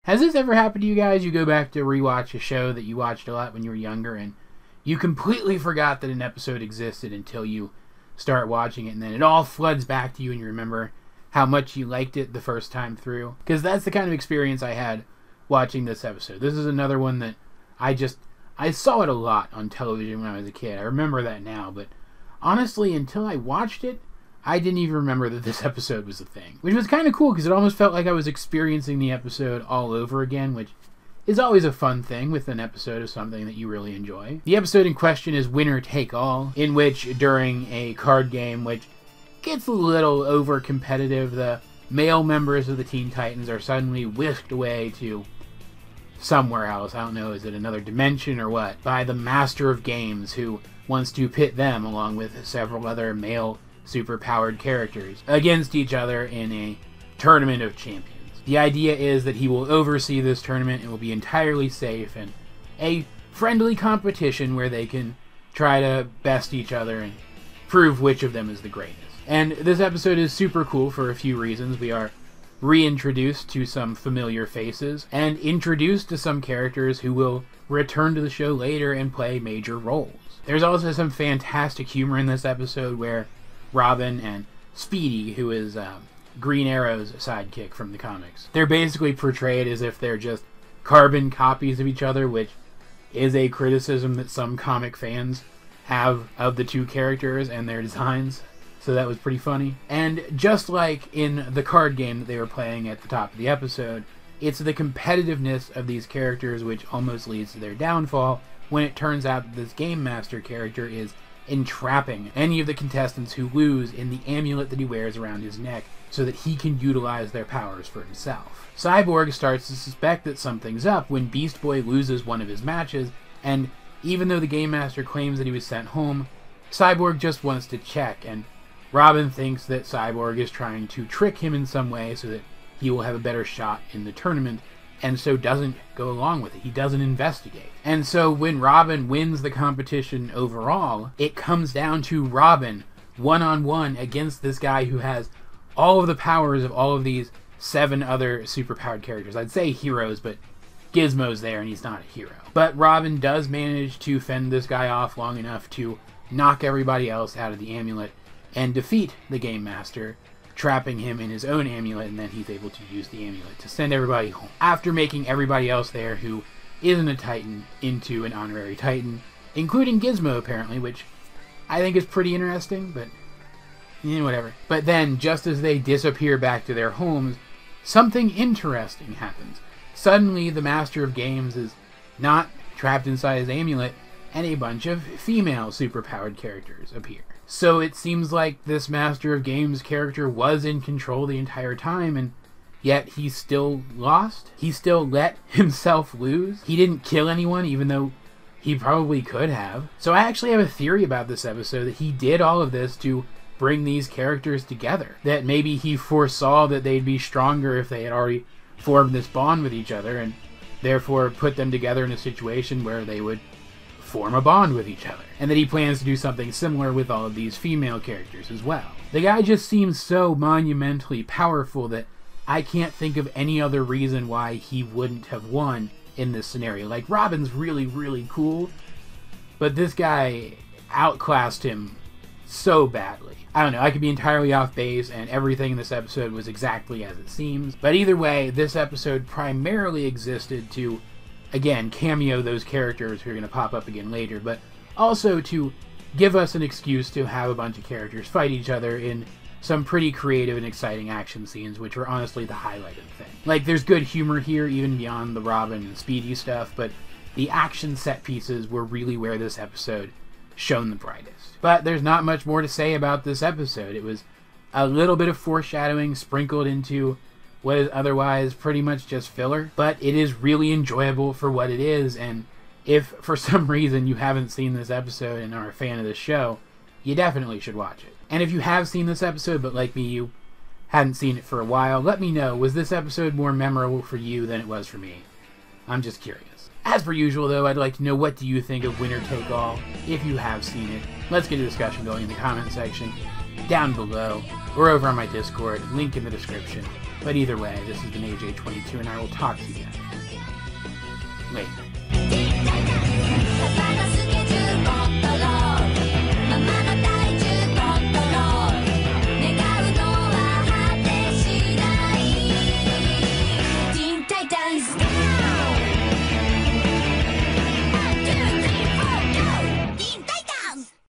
Has this ever happened to you guys? You go back to rewatch a show that you watched a lot when you were younger, and you completely forgot that an episode existed until you start watching it, and then it all floods back to you and you remember how much you liked it the first time through? Because that's the kind of experience I had watching this episode. This is another one that I saw it a lot on television when I was a kid. I remember that now, but honestly, until I watched it, I didn't even remember that this episode was a thing. Which was kind of cool, because it almost felt like I was experiencing the episode all over again, which is always a fun thing with an episode of something that you really enjoy. The episode in question is Winner Take All, in which, during a card game, which gets a little over-competitive, the male members of the Teen Titans are suddenly whisked away to somewhere else. I don't know, is it another dimension or what? By the Master of Games, who wants to pit them, along with several other male superpowered characters, against each other in a tournament of champions. The idea is that he will oversee this tournament and will be entirely safe and a friendly competition where they can try to best each other and prove which of them is the greatest. And this episode is super cool for a few reasons. We are reintroduced to some familiar faces and introduced to some characters who will return to the show later and play major roles. There's also some fantastic humor in this episode where Robin and Speedy, who is Green Arrow's sidekick from the comics, they're basically portrayed as if they're just carbon copies of each other, which is a criticism that some comic fans have of the two characters and their designs. So that was pretty funny. And just like in the card game that they were playing at the top of the episode, it's the competitiveness of these characters which almost leads to their downfall when it turns out that this Game Master character is entrapping any of the contestants who lose in the amulet that he wears around his neck so that he can utilize their powers for himself. Cyborg starts to suspect that something's up when Beast Boy loses one of his matches, and even though the Game Master claims that he was sent home, Cyborg just wants to check, and Robin thinks that Cyborg is trying to trick him in some way so that he will have a better shot in the tournament, and so doesn't go along with it. He doesn't investigate. And so when Robin wins the competition overall, it comes down to Robin one-on-one against this guy who has all of the powers of all of these 7 other superpowered characters. I'd say heroes, but Gizmo's there and he's not a hero. But Robin does manage to fend this guy off long enough to knock everybody else out of the amulet and defeat the Game Master, trapping him in his own amulet, and then he's able to use the amulet to send everybody home, after making everybody else there who isn't a Titan into an honorary Titan, including Gizmo apparently, which I think is pretty interesting, but whatever. But then, just as they disappear back to their homes, something interesting happens. Suddenly, the Master of Games is not trapped inside his amulet, and a bunch of female superpowered characters appear. So it seems like this Master of Games character was in control the entire time, and yet he still lost? He still let himself lose? He didn't kill anyone, even though he probably could have. So I actually have a theory about this episode, that he did all of this to bring these characters together. That maybe he foresaw that they'd be stronger if they had already formed this bond with each other, and therefore put them together in a situation where they would form a bond with each other. And that he plans to do something similar with all of these female characters as well. The guy just seems so monumentally powerful that I can't think of any other reason why he wouldn't have won in this scenario. Like, Robin's really, really cool, but this guy outclassed him so badly. I don't know, I could be entirely off base, and everything in this episode was exactly as it seems. But either way, this episode primarily existed to, again, cameo those characters who are going to pop up again later, but also to give us an excuse to have a bunch of characters fight each other in some pretty creative and exciting action scenes, which were honestly the highlight of the thing. Like, there's good humor here, even beyond the Robin and Speedy stuff, but the action set pieces were really where this episode shone the brightest. But there's not much more to say about this episode. It was a little bit of foreshadowing sprinkled into what is otherwise pretty much just filler, but it is really enjoyable for what it is, and if for some reason you haven't seen this episode and are a fan of this show, you definitely should watch it. And if you have seen this episode, but like me, you hadn't seen it for a while, let me know, was this episode more memorable for you than it was for me? I'm just curious. As per usual, though, I'd like to know, what do you think of Winner Take All, if you have seen it? Let's get a discussion going in the comment section, down below, or over on my Discord, link in the description. But either way, this has been AJ22, and I will talk to you guys Wait.